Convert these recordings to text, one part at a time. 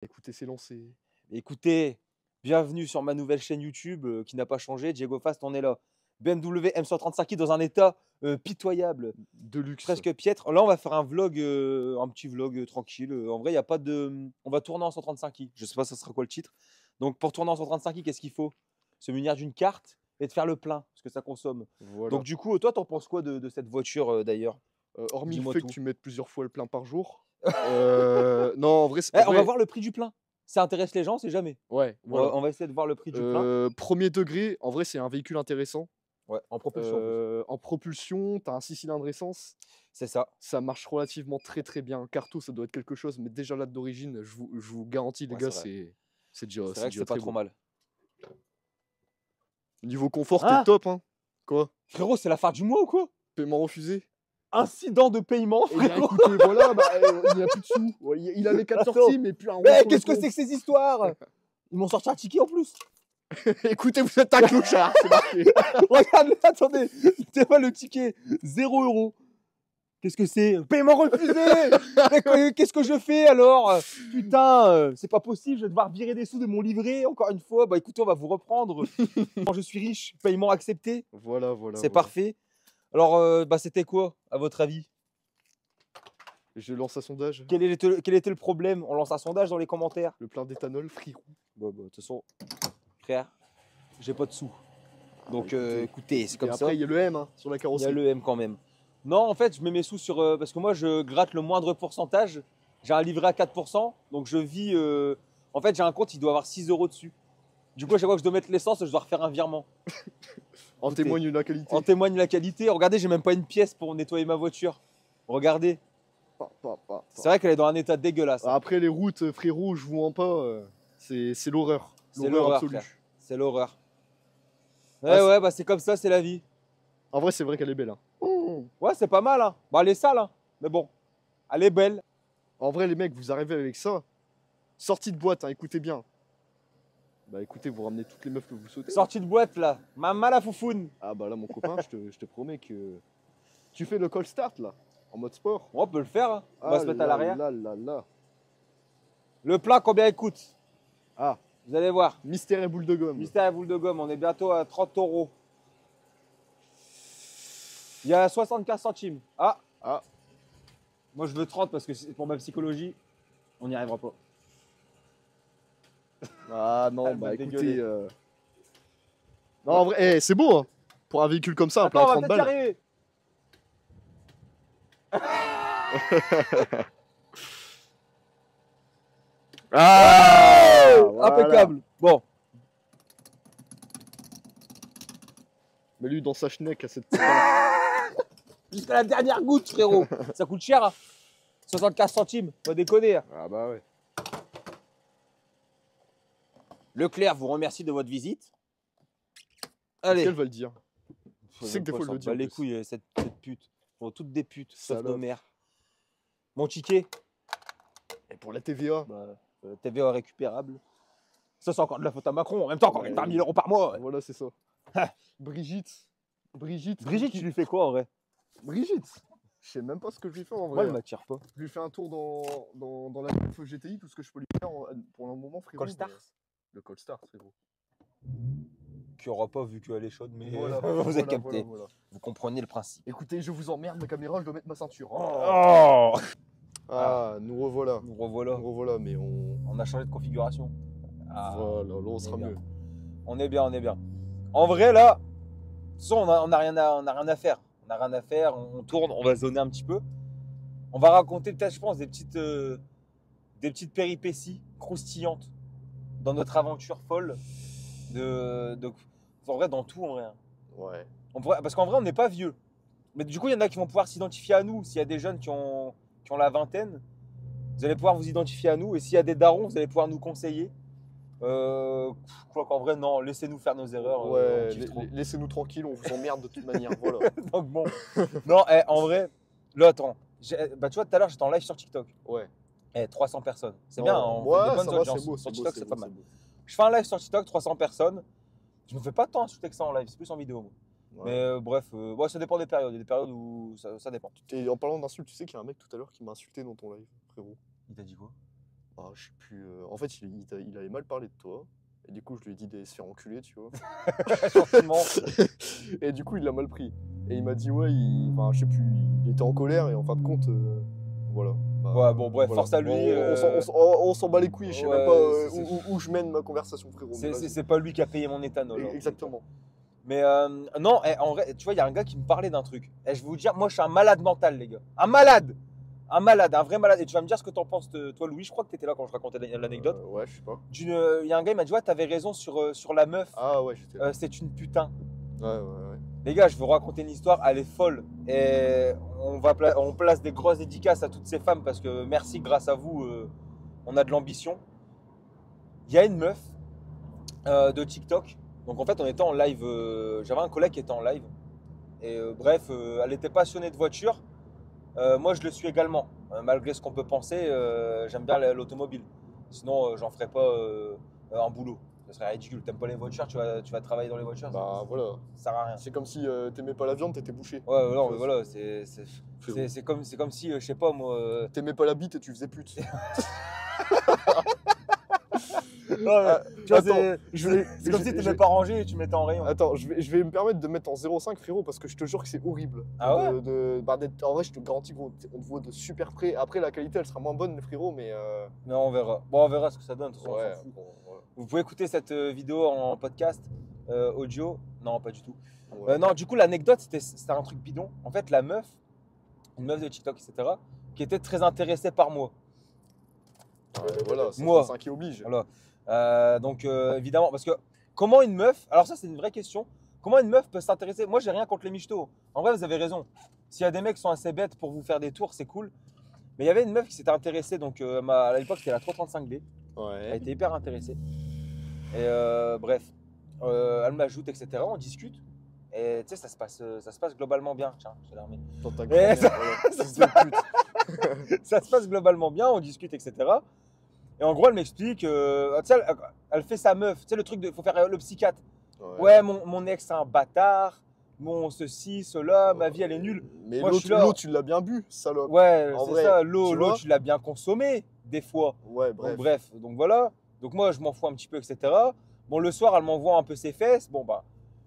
Écoutez, c'est lancé. Écoutez, bienvenue sur ma nouvelle chaîne YouTube qui n'a pas changé. Diego Fast, on est là. BMW M135i dans un état pitoyable, De luxe. presque piètre. Là, on va faire un vlog, un petit vlog tranquille. En vrai, il n'y a pas de. On va tourner en 135i. Je sais pas, ça sera quoi le titre. Donc, pour tourner en 135i, qu'est-ce qu'il faut? Se munir d'une carte et de faire le plein, parce que ça consomme. Voilà. Donc, du coup, toi, t'en penses quoi de cette voiture d'ailleurs? Hormis le Dis-moi fait tout. que tu mettes plusieurs fois le plein par jour. Non, en vrai, c'est Eh, en on va vrai, voir le prix du plein. Ça intéresse les gens, c'est jamais. ouais, On va, voilà. on va essayer de voir le prix du plein. Premier degré, en vrai, c'est un véhicule intéressant. Ouais, en propulsion en plus. En propulsion, tu as un 6 cylindres essence. C'est ça. Ça marche relativement très bien. Carto, ça doit être quelque chose, mais déjà là d'origine, je vous garantis, les Ouais, gars, c'est vrai. c'est déjà, C'est c'est vrai que déjà c'est pas très trop bon. mal. Niveau confort, t'es Hein? top, hein. Quoi? Frérot, c'est la fin du mois ou quoi? Paiement refusé? Incident de paiement, Eh bien, frérot. écoutez, voilà, bah, il n'y a plus de sous. Ouais, il avait 4 Attends. sorties, mais plus un rond Mais sur le qu'est-ce que compte. c'est que ces histoires? Ils m'ont sorti un ticket en plus. Écoutez, vous êtes un clochard, c'est marqué. Regarde, attendez, c'est pas le ticket, 0 €. Qu'est-ce que c'est? Paiement refusé. Mais qu'est-ce que je fais alors? Putain, c'est pas possible, je vais devoir virer des sous de mon livret encore une fois. Bah écoutez, on va vous reprendre. Quand je suis riche, paiement accepté. Voilà. C'est parfait. Alors, bah c'était quoi, à votre avis? Je lance un sondage. Quel était le problème? On lance un sondage dans les commentaires. Le plein d'éthanol, frérot. Bah, de toute façon, frère, j'ai pas de sous. Donc, écoutez, écoutez, c'est Et comme ça. après, il y a le M hein, sur la Il y a carrosserie. le M quand même. Non, en fait, je mets mes sous sur. Parce que moi, je gratte le moindre pourcentage. J'ai un livret à 4%. Donc, je vis. En fait, j'ai un compte, il doit avoir 6 € dessus. Du coup, à chaque fois que je dois mettre l'essence, je dois refaire un virement. En Écoutez, témoigne la qualité. en témoigne la qualité. Regardez, j'ai même pas une pièce pour nettoyer ma voiture. Regardez. C'est vrai qu'elle est dans un état dégueulasse. Après, les routes, frérot, je vous mens pas. C'est l'horreur. C'est l'horreur, absolue. frère. C'est l'horreur. Ouais, bah c'est comme ça, c'est la vie. En vrai, c'est vrai qu'elle est belle. Hein. Ouais, c'est pas mal, hein. Bah, elle est sale, hein. Mais bon, elle est belle. En vrai, les mecs, vous arrivez avec ça. Sortie de boîte, hein, écoutez bien. Bah écoutez, vous ramenez toutes les meufs que vous souhaitez. Sortie de boîte, là. Maman la foufoune. Ah bah là, mon copain, je te promets que... Tu fais le call start, là, en mode sport. Bon, on peut le faire, hein. On va se mettre à l'arrière. Là. Le plat, combien il coûte? Ah, Vous allez voir. mystère et boule de gomme. Mystère et boule de gomme, on est bientôt à 30 €. Il y a 75 centimes. Ah, Ah, moi je veux 30 parce que c'est pour ma psychologie. On n'y arrivera pas. ah non, Elle bah va écoutez... dégueuler. Non, en vrai, c'est beau, hein. Pour un véhicule comme ça, un plein Attends, à on va 30 peut-être y balles. arriver. Ah, voilà. Impeccable. Bon, Mais lui, dans sa schneck, à cette... jusqu'à la dernière goutte, frérot. Ça coûte cher, hein. 75 centimes, pas déconner, hein. Ah bah ouais. Leclerc vous remercie de votre visite. Est-ce Allez. qu'elle va le dire? Faut sais que des même fois, pas, elle le s'en dit, bat en les plus. couilles, cette pute. Bon, toutes des putes, sauf Salope. nos mères. Mon ticket, Et pour la TVA? bah, TVA récupérable. Ça, c'est encore de la faute à Macron. En même temps, quand on gagne 20 000 € par mois. Voilà, c'est ça. Brigitte. Brigitte, Brigitte, tu lui fais quoi en vrai? Brigitte. Je sais même pas ce que je lui fais en Moi, vrai. elle m'attire pas. Je lui fais un tour dans la Golf GTI, tout ce que je peux lui faire pour le moment, frérot. Colstar? mais- Le Colstar, frérot. Qui aura pas vu qu'elle est chaude, mais Voilà, vous avez voilà, capté. voilà. Vous comprenez le principe. Écoutez, je vous emmerde, ma caméra, je dois mettre ma ceinture. Oh, Ah, nous revoilà. nous revoilà. Nous revoilà, mais on... On a changé de configuration. Ah, Voilà, là, on sera bien. mieux. On est bien, on est bien. En vrai, là, de toute façon, on n'a rien à faire. On n'a rien à faire, on tourne, on va zoner un petit peu. On va raconter peut-être, je pense, des petites péripéties croustillantes dans notre aventure folle. En vrai, dans tout, en vrai. Hein. Ouais. Parce qu'en vrai, on n'est pas vieux. Mais du coup, il y en a qui vont pouvoir s'identifier à nous. S'il y a des jeunes qui ont la vingtaine, vous allez pouvoir vous identifier à nous. Et s'il y a des darons, vous allez pouvoir nous conseiller. Quoi qu'en vrai, non, laissez-nous faire nos erreurs. On Ouais, kiffe trop. laissez-nous tranquille, on vous emmerde de toute manière. Voilà. Donc bon. Non, en vrai, là, attends. Bah, tu vois, tout à l'heure, j'étais en live sur TikTok. Ouais. 300 personnes. C'est Non, bien, on ouais, fait des bonnes ça va, audiences. c'est beau, Sur c'est beau, TikTok, c'est c'est beau, pas mal. c'est beau. Je fais un live sur TikTok, 300 personnes. Je me fais pas tant insulter que ça en live, c'est plus en vidéo. Moi. Ouais. Mais bref, ouais, ça dépend des périodes. Il y a des périodes où ça dépend. Et en parlant d'insultes, tu sais qu'il y a un mec tout à l'heure qui m'a insulté dans ton live, frérot. Il t'a dit quoi? Ah, je sais plus. En fait, il avait mal parlé de toi. Et du coup, je lui ai dit d'aller se faire enculer, tu vois. Gentiment. Et du coup, il l'a mal pris. Et il m'a dit, ouais, enfin, je sais plus, il était en colère et en fin de compte, voilà. Bah, Ouais, bon, bref, voilà. force à lui. On s'en bat les couilles, je sais même pas Ouais, où je mène ma conversation, frérot. Mais vas-y. c'est pas lui qui a payé mon éthanol. hein. Exactement. Mais non, en vrai, tu vois, il y a un gars qui me parlait d'un truc. Et je vais vous dire, moi, je suis un malade mental, les gars. Un malade! Un malade, un vrai malade. Et tu vas me dire ce que t'en penses, toi, Louis. Je crois que t'étais là quand je racontais l'anecdote. Ouais, je sais pas. Il y a un gars, il m'a dit, ouais, t'avais raison sur la meuf. Ah ouais, j'étais là. C'est une putain. Ouais. Les gars, je vais vous raconter une histoire, elle est folle. Et on place des grosses dédicaces à toutes ces femmes parce que merci, grâce à vous, on a de l'ambition. Il y a une meuf de TikTok. Donc en fait, on était en live. J'avais un collègue qui était en live. Et bref, elle était passionnée de voiture. Moi, je le suis également. Malgré ce qu'on peut penser, j'aime bien l'automobile. Sinon, j'en ferais pas un boulot. Ce serait ridicule. T'aimes pas les voitures, tu vas travailler dans les voitures. Bah voilà. Ça sert à rien. C'est comme si t'aimais pas la viande, t'étais bouché. Ouais, non, Tu mais vois, voilà, frérot. c'est comme si, je sais pas moi. T'aimais pas la bite et tu faisais pute. Non, mais, tu vois, Attends, c'est comme si t'aimais pas ranger et tu mettais en rayon. Attends, je vais me permettre de mettre en 0,5, frérot, parce que je te jure que c'est horrible. Ah ouais En vrai, je te garantis, gros, on te voit de super près. Après, la qualité, elle sera moins bonne, frérot, mais. Mais on verra. Bon, on verra ce que ça donne. De toute façon, on Ouais, s'en fout. bon, Vous pouvez écouter cette vidéo en podcast audio. Non, pas du tout. ouais. Non, du coup, l'anecdote, c'était un truc bidon. En fait, la meuf, une meuf de TikTok, etc., qui était très intéressée par moi. Voilà, c'est Moi. ça qui oblige. Voilà. Donc, évidemment, parce que comment une meuf, alors ça, c'est une vraie question. Comment une meuf peut s'intéresser? Moi, j'ai rien contre les michtos. En vrai, vous avez raison. S'il y a des mecs qui sont assez bêtes pour vous faire des tours, c'est cool. Mais il y avait une meuf qui s'était intéressée. Donc, à l'époque, c'était la 335D. Elle Ouais. était hyper intéressée. Et bref, elle m'ajoute, etc. On discute. Et tu sais, ça se passe globalement bien. Tiens, je te l'ai remis. Dans ta Et grand-mère, ça- voilà. ça Fils se de pute. Ça se passe globalement bien, on discute, etc. Et en gros, elle m'explique, tu sais, elle fait sa meuf. Tu sais, le truc de, faut faire le psychiatre. Ouais, mon ex, c'est un bâtard. Mon ceci, cela, ma vie, elle est nulle. Mais Moi, je suis là. l'eau, tu l'as bien bu, salope. Ouais, En c'est vrai, ça. tu L'eau, vois tu l'as bien consommée, des fois. Ouais, Donc, bref. bref, donc voilà. Donc moi, je m'en fous un petit peu, etc. Bon, le soir, elle m'envoie un peu ses fesses. Bon, bah,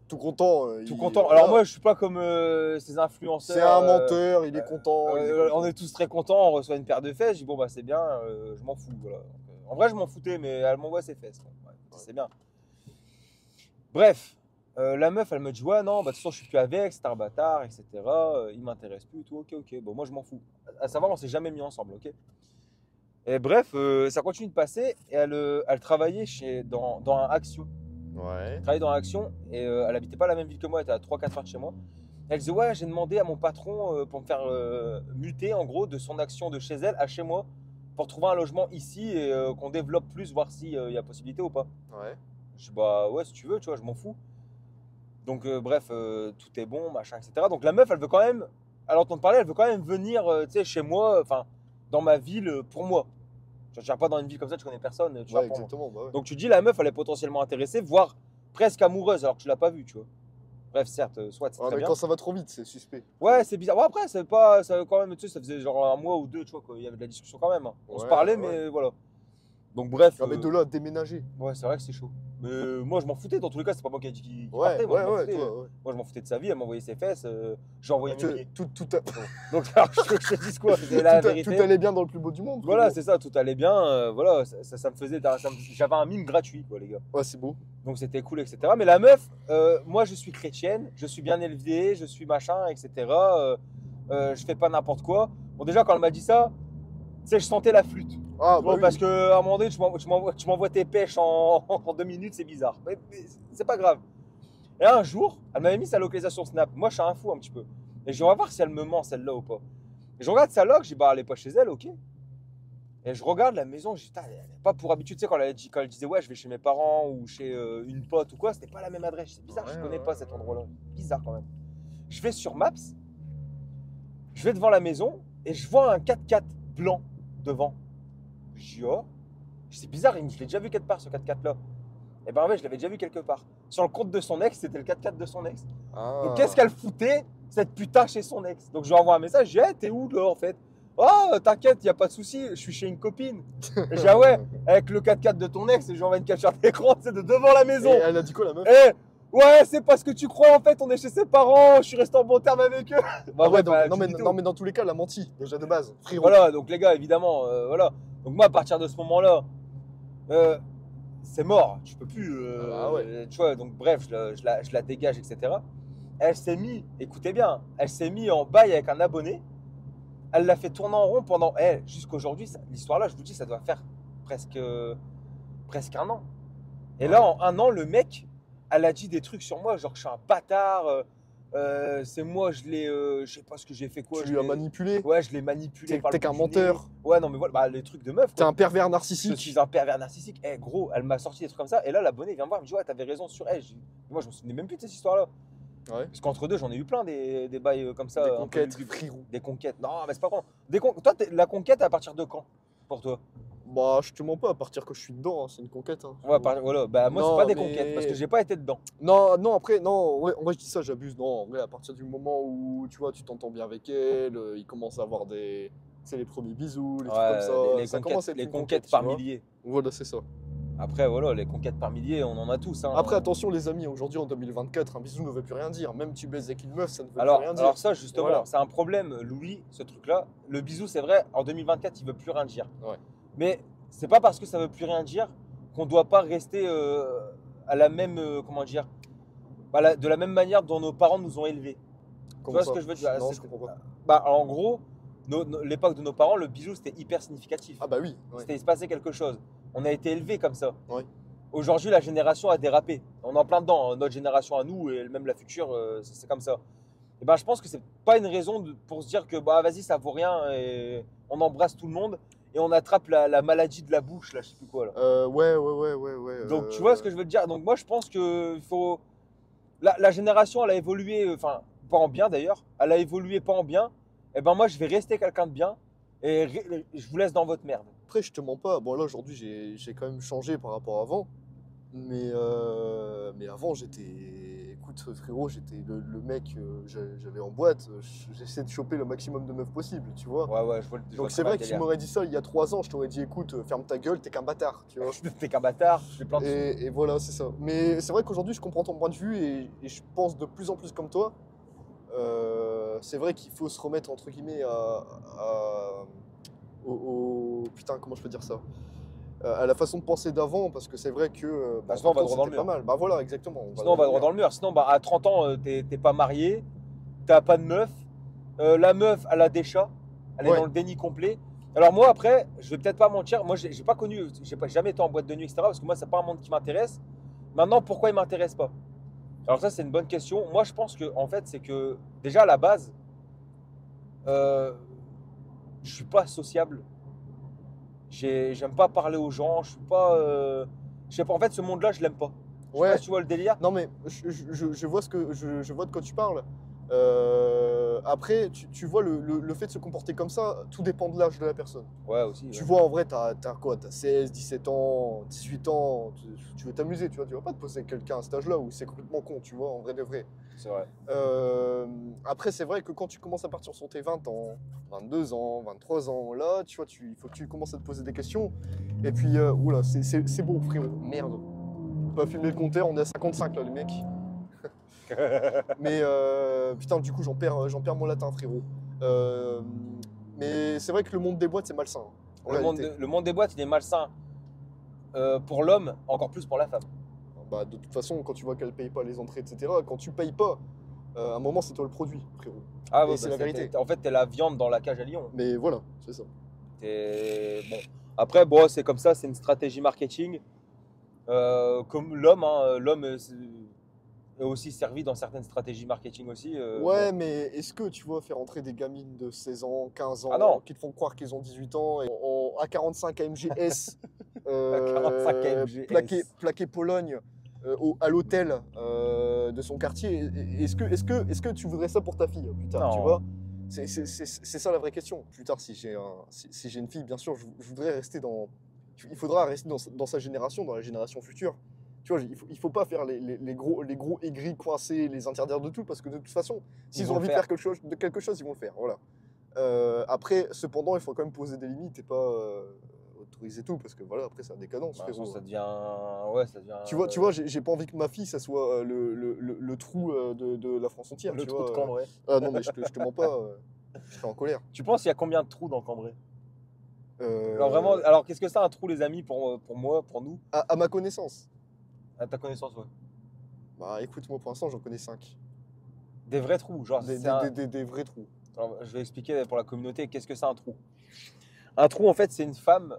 Tout content. tout content. Alors moi, je suis pas comme ces influenceurs. c'est un menteur, il est content. On est tous très contents, on reçoit une paire de fesses. Je dis bon bah c'est bien, je m'en fous. Voilà. Donc, en vrai, je m'en foutais, mais elle m'envoie ses fesses. Bon, ouais, c'est bien. Bref, la meuf, elle me dit ouais non, bah de toute façon je suis plus avec, c'est un bâtard, etc. Il m'intéresse plus, tout. Ok. Bon moi je m'en fous. À savoir, on s'est jamais mis ensemble, ok. Et bref, ça continue de passer et elle travaillait dans un Action. Ouais. Elle travaillait dans Action et elle habitait pas la même ville que moi, elle était à 3-4 heures de chez moi. Elle disait ouais, j'ai demandé à mon patron pour me faire muter en gros de son action de chez elle à chez moi pour trouver un logement ici et qu'on développe plus, voir s'il y a possibilité ou pas. Ouais. Je dis bah ouais, si tu veux, tu vois, je m'en fous. Donc bref, tout est bon, machin, etc. Donc la meuf, elle veut quand même, à l'entendre parler, elle veut quand même venir tu sais, chez moi, enfin dans ma ville pour moi. Je ne pas dans une ville comme ça, tu connais personne, tu Ouais, vas pour moi. exactement. Bah ouais. Donc tu dis la meuf, elle est potentiellement intéressée, voire presque amoureuse alors que tu l'as pas vue, tu vois. Bref, certes, soit c'est Ouais, très mais bien. quand ça va trop vite, c'est suspect. Ouais, c'est bizarre. Bon, après, c'est pas, ça quand même, tu sais, ça faisait genre un mois ou deux, tu vois, qu'il y avait de la discussion quand même. Hein. On se Ouais, parlait, ouais. mais voilà. Donc bref. Ah, mais de là à déménager. Ouais, c'est vrai que c'est chaud. Mais moi, je m'en foutais. Dans tous les cas, c'est pas moi qui ai dit qu'il Ouais, partait. Moi, je m'en ouais, foutais. toi, ouais. Moi, je m'en foutais de sa vie. Elle m'envoyait ses fesses. J'ai envoyé mes billets. Tout Donc, alors, je te dis quoi? C'est la vérité. allait bien dans le plus beau du monde. Voilà, frérot. c'est ça. Tout allait bien. Voilà, ça me faisait. J'avais un mime gratuit, quoi, les gars. Ouais, c'est beau. Donc c'était cool, etc. Mais la meuf, moi je suis chrétienne, je suis bien élevée, je suis machin, etc. Je fais pas n'importe quoi. Bon déjà quand elle m'a dit ça, tu sais, je sentais la flûte. Ah, Bon, bah parce oui. qu'à un moment donné, tu m'envoies tes pêches en 2 minutes, c'est bizarre. Mais c'est pas grave. Et un jour, elle m'avait mis sa localisation Snap. Moi je suis un fou un petit peu. Et je vais voir si elle me ment celle-là ou pas. Et je regarde sa log, je dis bah elle est pas chez elle, ok. Et je regarde la maison, je dis, elle n'est pas pour habitude. Tu sais, quand elle disait, ouais, je vais chez mes parents ou chez une pote ou quoi, c'était pas la même adresse. C'est bizarre, je connais pas cet endroit-là. Bizarre quand même. Je vais sur Maps, je vais devant la maison et je vois un 4x4 blanc devant. Je dis, oh, c'est bizarre, je l'ai déjà vu quelque part ce 4x4 là. Et ben ouais, je l'avais déjà vu quelque part. Sur le compte de son ex, c'était le 4x4 de son ex. Ah. Donc qu'est-ce qu'elle foutait, cette putain, chez son ex? Donc je lui envoie un message, je dis, hey, t'es où là en fait? Oh, t'inquiète, y a pas de souci, je suis chez une copine. Et j'ai ah ouais, avec le 4x4 de ton ex, j'envoie une capture d'écran, c'est de devant la Et maison. elle a dit quoi la meuf? Eh, ouais, c'est parce que tu crois, en fait, on est chez ses parents, je suis resté en bon terme avec eux. Bah Ah ouais, bah, non, tu mais, dis tout. non, mais dans tous les cas, elle a menti, déjà de base, frérot. Voilà, donc les gars, évidemment, voilà. Donc moi, à partir de ce moment-là, euh, c'est mort. Tu peux plus. Ah ouais. Tu vois, donc bref, je la dégage, etc. Elle s'est mis, écoutez bien, elle s'est mis en bail avec un abonné. Elle l'a fait tourner en rond pendant. Jusqu'aujourd'hui, l'histoire-là, je vous dis, ça doit faire presque, presque un an. Et là, en un an, le mec, elle a dit des trucs sur moi, genre que je suis un bâtard. C'est moi, je sais pas ce que j'ai fait quoi. Tu je lui as l'ai- manipulé. Ouais, je l'ai manipulé. par le T'es qu'un bout du nez. menteur. Ouais, non, mais voilà, bah, les trucs de meuf. T'es Quoi. un pervers Je narcissique. suis un pervers narcissique. Gros, elle m'a sorti des trucs comme ça. Et là, l'abonné vient me voir, il me dit ouais, t'avais raison sur elle. Moi, je me souvenais même plus de cette histoire-là. Ouais. Parce qu'entre deux, j'en ai eu plein des bails comme ça. Des un peu conquêtes, lugubres. frérot. Des conquêtes. Non, mais c'est pas bon. Toi, la conquête, à partir de quand pour toi? Bah, je te mens pas, à partir que je suis dedans, hein, c'est une conquête. Hein, Ouais, voilà. Bah, moi, c'est Non, pas des mais- conquêtes parce que j'ai pas été dedans. Non, non, après, non, ouais, en vrai, je dis ça, j'abuse. Non, en vrai, à partir du moment où, tu vois, tu t'entends bien avec elle, il commence à avoir des. Tu sais, les premiers bisous, les trucs comme ça. les Ça conquêtes, commence à être les une conquêtes conquête, par tu vois. milliers. Voilà, c'est ça. Après, voilà, les conquêtes par milliers, on en a tous. Hein. Après, attention, les amis, aujourd'hui, en 2024, un bisou ne veut plus rien dire. Même tu baises avec une meuf, ça ne veut Alors, plus rien dire. alors ça, justement, Voilà. c'est un problème, Louis, ce truc-là. Le bisou, c'est vrai, en 2024, il veut plus rien dire. Ouais. Mais c'est pas parce que ça veut plus rien dire qu'on doit pas rester à la même, comment dire, de la même manière dont nos parents nous ont élevés. Comment vois ça ce que je veux dire? Non, C'est- je comprends pas. Bah, en gros, l'époque de nos parents, le bisou, c'était hyper significatif. Ah, bah oui. Ouais. Il se passait quelque chose. On a été élevés comme ça. Ouais. Aujourd'hui, la génération a dérapé. On est en plein dedans. Hein. Notre génération à nous et même la future, c'est comme ça. Et ben, je pense que c'est pas une raison pour se dire que bah vas-y, ça vaut rien et on embrasse tout le monde et on attrape la maladie de la bouche, là, je sais plus quoi. Là. Ouais. Donc, tu vois ce que je veux te dire? Donc, moi, je pense que faut. La génération, elle a évolué, enfin, pas en bien d'ailleurs. Elle a évolué pas en bien. Et ben, moi, je vais rester quelqu'un de bien et je vous laisse dans votre merde. Après, je te mens pas. Bon, là, aujourd'hui, j'ai quand même changé par rapport à avant. Mais avant, j'étais. Écoute, frérot, j'étais le mec, j'allais en boîte, j'essaie de choper le maximum de meufs possible, tu vois. Ouais, je vois le Donc, c'est vrai que si tu m'aurais dit ça il y a 3 ans, je t'aurais dit, écoute, ferme ta gueule, t'es qu'un bâtard, tu vois. T'es qu'un bâtard, je fais plein de sous. Et voilà, c'est ça. Mais c'est vrai qu'aujourd'hui, je comprends ton point de vue et je pense de plus en plus comme toi. C'est vrai qu'il faut se remettre, entre guillemets, putain, comment je peux dire ça? À la façon de penser d'avant, parce que c'est vrai que Sinon, on va pourtant, droit dans le c'était pas mur. mal. Bah voilà, exactement. Sinon, on va droit dans le mur. Sinon, bah, à 30 ans, t'es pas marié, t'as pas de meuf. La meuf, elle a des chats. Elle est Ouais. dans le déni complet. Alors, moi, après, je vais peut-être pas mentir. Moi, j'ai pas connu, jamais été en boîte de nuit, etc. Parce que moi, c'est pas un monde qui m'intéresse. Maintenant, pourquoi il m'intéresse pas? Alors, ça, c'est une bonne question. Moi, je pense que, en fait, c'est que déjà, à la base, je suis pas sociable. J'aime pas parler aux gens. Je suis pas. Je sais pas. En fait, ce monde-là, je l'aime pas. Je sais Ouais. pas si tu vois le délire. Non mais je vois je vois de quoi tu parles. Après, tu vois le fait de se comporter comme ça, tout dépend de l'âge de la personne. Ouais, aussi. Tu Ouais. vois, en vrai, t'as quoi? T'as 16, 17 ans, 18 ans, tu veux t'amuser, tu vois. Tu vas pas te poser avec quelqu'un à cet âge-là où c'est complètement con, tu vois, en vrai de vrai. C'est vrai. Après, c'est vrai que quand tu commences à partir sur tes 20 ans, 22 ans, 23 ans, là, tu vois, il faut que tu commences à te poser des questions. Et puis, oula, c'est beau, frérot. Merde. On va filmer le compteur, on est à 55 là, les mecs. Mais putain, du coup, j'en perds mon latin, frérot. Mais c'est vrai que le monde des boîtes, c'est malsain. En réalité. Le monde des boîtes, il est malsain pour l'homme, encore plus pour la femme. Bah, de toute façon, quand tu vois qu'elle paye pas les entrées, etc., quand tu payes pas, à un moment, c'est toi le produit, frérot. Ah Et ouais, c'est la vérité. En fait, t'es la viande dans la cage à lion. Mais voilà, c'est ça. Bon. Après, bon, c'est comme ça, c'est une stratégie marketing. Comme l'homme, hein, l'homme est aussi servi dans certaines stratégies marketing aussi. Ouais, bon. mais est-ce que tu vois faire entrer des gamines de 16 ans, 15 ans, Ah non. qui te font croire qu'ils ont 18 ans, et en A45 AMG S, A45 AMG S. plaqué Pologne, à l'hôtel de son quartier, est-ce que tu voudrais ça pour ta fille plus tard, Non. tu vois? C'est ça la vraie question. Plus tard, si j'ai une fille, bien sûr, je voudrais rester il faudra rester dans sa génération, dans la génération future. Tu vois, il faut pas faire les gros aigris coincés, les interdire de tout, parce que de toute façon, s'ils ont envie de faire quelque chose, ils vont le faire. Voilà. Après, cependant, il faut quand même poser des limites et pas autoriser tout, parce que voilà, après, c'est la décadence. Bah, frérot. ça devient. Ouais, ça devient. Tu vois, j'ai pas envie que ma fille, ça soit le trou de la France entière. le tu trou vois, de Cambrai. Ah non, mais je te mens pas, je serais en colère. Tu penses qu'il y a combien de trous dans Cambrai? Euh, Alors vraiment, alors qu'est-ce que c'est un trou, les amis, pour moi, pour nous? à ma connaissance, À ta connaissance, ouais. bah écoute, moi pour l'instant, j'en connais 5. Des vrais trous, genre. Des vrais trous. Alors, je vais expliquer pour la communauté qu'est-ce que c'est un trou. Un trou, en fait, c'est une femme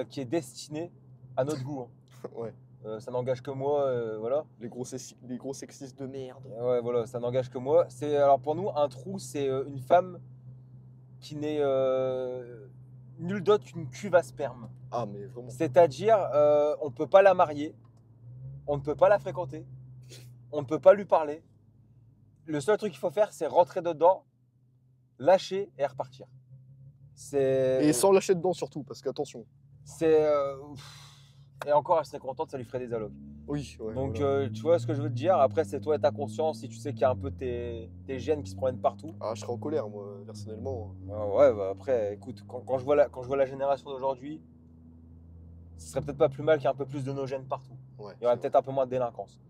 qui est destinée à notre goût. Hein. Ouais. Ça n'engage que moi, voilà. Les gros sexistes de merde. Ouais, voilà, ça n'engage que moi. Alors pour nous, un trou, c'est une femme qui n'est nul d'autre qu'une cuve à sperme. Ah, mais vraiment. C'est-à-dire, on ne peut pas la marier, on ne peut pas la fréquenter, on ne peut pas lui parler. Le seul truc qu'il faut faire, c'est rentrer dedans, lâcher et repartir. Et sans lâcher dedans surtout, parce qu'attention. Et encore, elle serait contente, ça lui ferait des allocs. Oui, ouais. Donc, voilà. tu vois ce que je veux te dire. Après, c'est toi et ta conscience. Si tu sais qu'il y a un peu tes gènes qui se promènent partout. Ah, je serais en colère, moi, personnellement. Ouais, bah après, écoute, quand je vois la génération d'aujourd'hui, ce serait peut-être pas plus mal qu'il y ait un peu plus de nos gènes partout. Ouais, Il y aurait peut-être un peu moins de délinquance.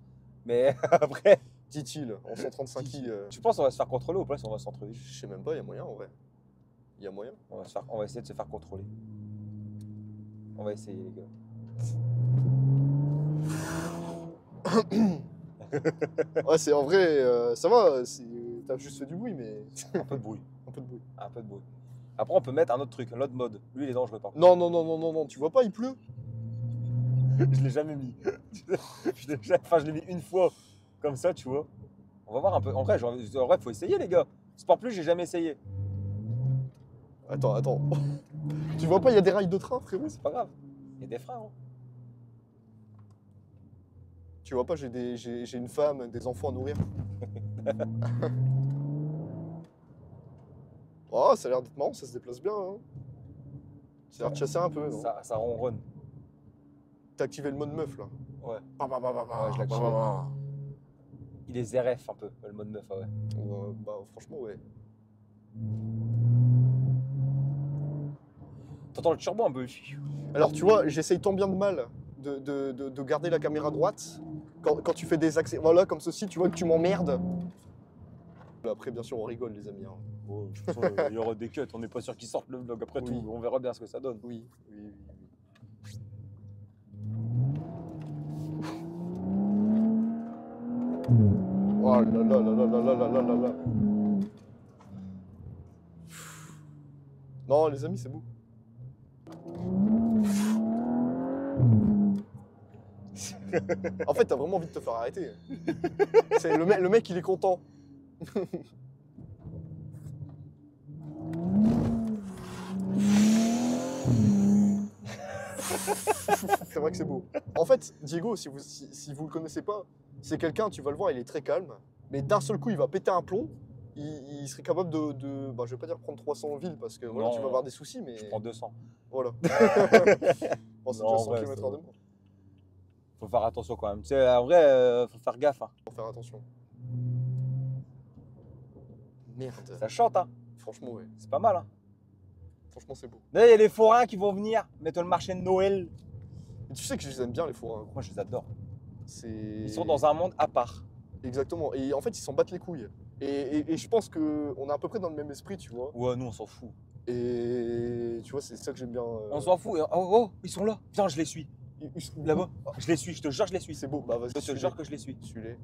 Mais après, dit-il, en 135 i. tu penses qu'on va se faire contrôler ou pas si on va se centre-ville? Je sais même pas, il y a moyen en vrai. Il y a moyen. On va essayer de se faire contrôler. On va essayer, les gars. Ouais, c'est en vrai, ça va, t'as juste fait du bruit, mais. Un peu de bruit. Un peu de bruit. Un peu de bruit. Après, on peut mettre un autre truc, un autre mode. Lui, il est dangereux par contre. Non, non, non, non, non, non, tu vois pas, il pleut. Je l'ai jamais mis. Enfin, je l'ai mis une fois, comme ça, tu vois. On va voir un peu. En vrai, faut essayer, les gars. Sport plus, j'ai jamais essayé. Attends. Tu vois pas, il y a des rails de train, frérot. C'est pas grave. Il y a des freins. Hein. Tu vois pas, j'ai une femme, des enfants à nourrir. Oh, ça a l'air d'être marrant, ça se déplace bien. Hein. Ça a l'air de chasser un peu, non? Ça ronronne. T'as activé le mode meuf, là. Ouais. Ouais, je l'ai activé. Il est ZRF un peu, le mode meuf, ouais. Bah, franchement, ouais. T'entends le turbo un peu. Alors, tu vois, j'essaye tant bien de mal de garder la caméra droite. Quand tu fais des accès, voilà, comme ceci, tu vois que tu m'emmerdes. Après, bien sûr, on rigole, les amis. Hein. Oh, de toute façon, il y aura des cuts, on n'est pas sûr qu'ils sortent le vlog après Oui. tout. On verra bien ce que ça donne. Oui. Oh là là là là là là là là là là. Non, les amis, c'est beau. En fait, t'as vraiment envie de te faire arrêter. C'est le mec, il est content. C'est vrai que c'est beau. En fait, Diego, si vous le connaissez pas, c'est quelqu'un, tu vas le voir, il est très calme, mais d'un seul coup, il va péter un plomb. Il serait capable bah, je vais pas dire prendre 300 villes parce que voilà, tu vas avoir des soucis, mais. Je prends 200. Voilà. Bon, c'est Non, déjà en 100 vrai, km/h de moins. Faut faire attention quand même. Tu sais, en vrai, faut faire gaffe. Hein. Faut faire attention. Merde. Ça chante, hein. Franchement, ouais. C'est pas mal, hein. Franchement, c'est beau. Là, il y a les forains qui vont venir mettre le marché de Noël. Et tu sais que je les aime bien, les forains. Moi, je les adore. Ils sont dans un monde à part. Exactement. Et en fait, ils s'en battent les couilles. Et je pense qu'on est à peu près dans le même esprit, tu vois. Ouais, nous, on s'en fout. Et tu vois, c'est ça que j'aime bien. On s'en fout. Oh, ils sont là. Viens, je les suis. Là-bas. Ah. Je les suis, je te jure, je les suis. C'est beau. Bah, vas-y. Je te jure que je les suis. Suis-les.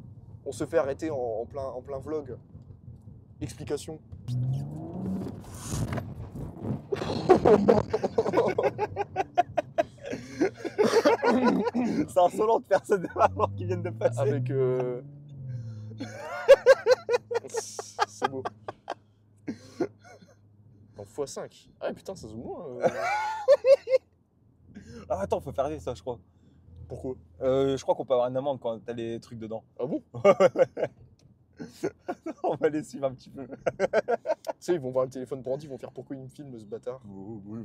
On se fait arrêter en plein vlog. Explication. C'est insolent de faire ça alors qu'ils viennent de passer. Avec. C'est beau. En x5. Ah putain, ça zoome moins. Ah, attends, faut faire ça, je crois. Pourquoi? Je crois qu'on peut avoir une amende quand t'as les trucs dedans. Ah bon? On va les suivre un petit peu. Tu sais, ils vont voir le téléphone brandi, ils vont faire pourquoi il me filme ce bâtard.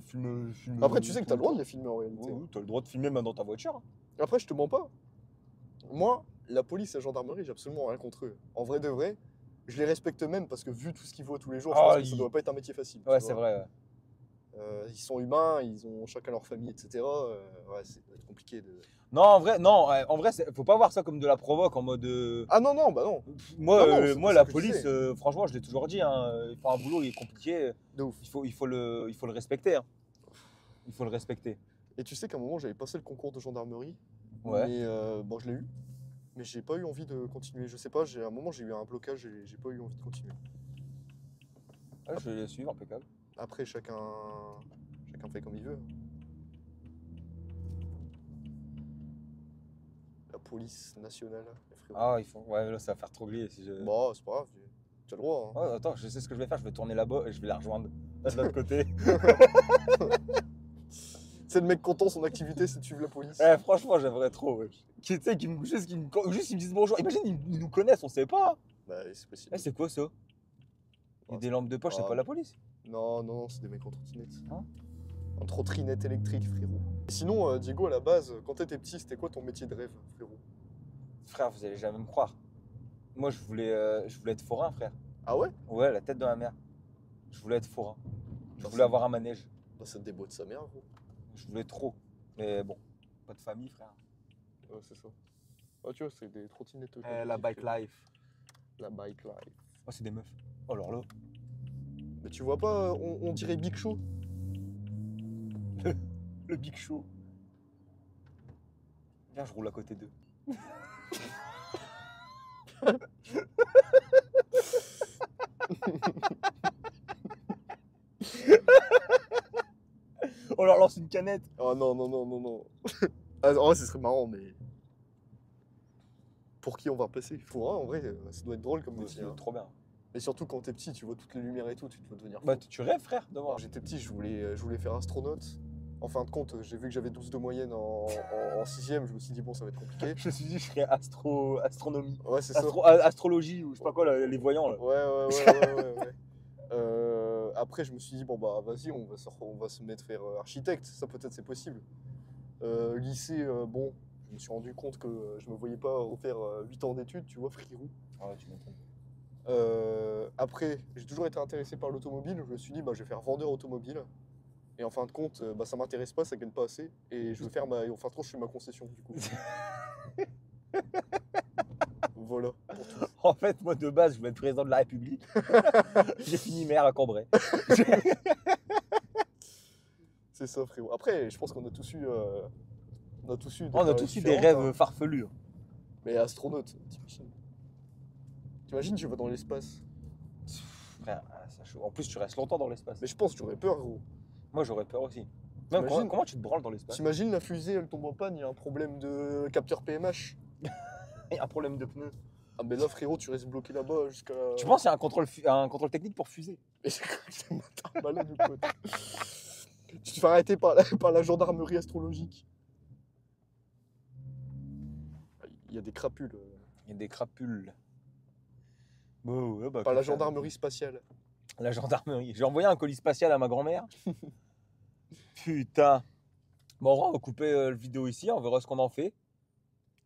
Filme. Après, tu sais que t'as le droit de les filmer en réalité. Oui, t'as le droit de filmer même dans ta voiture. Après, je te mens pas. Moi, la police et la gendarmerie, j'ai absolument rien contre eux. En vrai de vrai, je les respecte même parce que vu tout ce qu'ils voient tous les jours, je Ah, pense que ça doit pas être un métier facile. Ouais, tu c'est vois. vrai. Ouais. Ils sont humains, ils ont chacun leur famille, etc. Ouais, c'est compliqué de. Non, en vrai, non, ouais, en vrai, faut pas voir ça comme de la provoque en mode. Ah non, non, bah non, Moi, non, non, c'est moi, pas la ça que je police, disais. franchement, je l'ai toujours dit, hein, faire un boulot, il est compliqué. De ouf. Il faut le respecter. Hein. Il faut le respecter. Et tu sais qu'à un moment, j'avais passé le concours de gendarmerie, Ouais. mais bon, je l'ai eu, mais j'ai pas eu envie de continuer. Je sais pas, à un moment, j'ai eu un blocage et j'ai pas eu envie de continuer. Ouais, je vais les suivre, impeccable. Après, chacun fait comme il veut. La police nationale, les frérots. Ah, il faut. Ouais, là, ça va faire trop griller si je. Bon, c'est pas grave, tu as le droit. Hein. Ouais, attends, je sais ce que je vais faire. Je vais tourner là-bas et je vais la rejoindre de l'autre côté. C'est le mec content, son activité, c'est de suivre la police. Eh, franchement, j'aimerais trop. Wesh. Qui, tu sais, juste, juste ils me disent bonjour. Imagine, ils nous connaissent, on sait pas. Bah, c'est possible. Eh, c'est quoi ça? Il y a Ah, des lampes de poche, c'est ah, pas la police. Non, non, c'est des mecs en trottinette. Hein? En trottinette électrique, frérot. Et sinon, Diego, à la base, quand t'étais petit, c'était quoi ton métier de rêve, frérot? Frère, vous allez jamais me croire. Moi, je voulais être forain, frère. Ah ouais? Ouais, la tête de ma mère. Je voulais être forain. Je Bah, voulais avoir un manège. Bah, ça te déboîte sa mère, gros. Je voulais trop. Mais bon, pas de famille, frère. Ouais, c'est ça. Ah, tu vois, c'est des trottinettes. La bike life. La bike life. Oh, c'est des meufs. Oh, alors là. Mais tu vois pas, on dirait Big Show. Le Big Show. Viens, je roule à côté d'eux. On leur lance une canette. Oh non, non, non, non, non. Ah, en vrai, ce serait marrant, mais. Pour qui on va passer? Faudra, en vrai, ça doit être drôle comme métier. Hein. Trop bien. Et surtout quand t'es petit, tu vois toutes les lumières et tout, tu dois devenir fou. Bah, tu rêves, frère, de voir. Quand j'étais petit, je voulais faire astronaute. En fin de compte, j'ai vu que j'avais 12 de moyenne en 6ème, je me suis dit, bon, ça va être compliqué. Je me suis dit, je serais astronomie. Ouais, c'est ça. Astrologie, ou je sais pas quoi, là, les voyants, là. Ouais. Après, je me suis dit, bon, bah, vas-y, on va se mettre faire architecte, ça peut-être c'est possible. Lycée, bon, je me suis rendu compte que je me voyais pas refaire 8 ans d'études, tu vois, frérot. Ah, tu m'étonnes. Après, j'ai toujours été intéressé par l'automobile, je me suis dit, bah, je vais faire vendeur automobile. Et en fin de compte, bah, ça m'intéresse pas, ça gagne pas assez. Et je vais faire en fin de compte, je fais ma concession, du coup. Voilà. Pour tout. En fait, moi, de base, je voulais être président de la République. J'ai fini maire à Cambrai. C'est ça, frérot. Après, je pense qu'on a tous eu. On a tous eu des, On a périodes tous eu des différentes, rêves hein. farfelus. Mais astronaute, t'imagines? T'imagines, tu vas dans l'espace. Frère, ça chaud. En plus, tu restes longtemps dans l'espace. Mais je pense que j'aurais peur, gros. Moi, j'aurais peur aussi. Même T'imagines comment tu te branles dans l'espace? T'imagines la fusée, elle tombe en panne, il y a un problème de capteur PMH. Il y a un problème de pneus. Ah, mais là, frérot, tu restes bloqué là-bas jusqu'à. Tu penses qu'il y a un contrôle technique pour fusée? Et c'est comme un malade ou quoi? Tu te fais arrêter par la gendarmerie astrologique. Il y a des crapules. Il y a des crapules. Bon, ouais, bah, Par que la faire gendarmerie spatiale. La gendarmerie. J'ai envoyé un colis spatial à ma grand-mère. Putain. Bon, on va couper la vidéo ici, on verra ce qu'on en fait.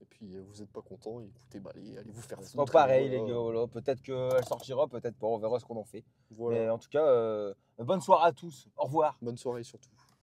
Et puis, vous êtes pas content, écoutez, bah, allez vous faire C'est foutre. pas pareil, et les voilà. gars. Voilà. Peut-être qu'elle sortira, peut-être pas. On verra ce qu'on en fait. Voilà. Mais en tout cas, bonne soirée à tous. Au revoir. Bonne soirée surtout.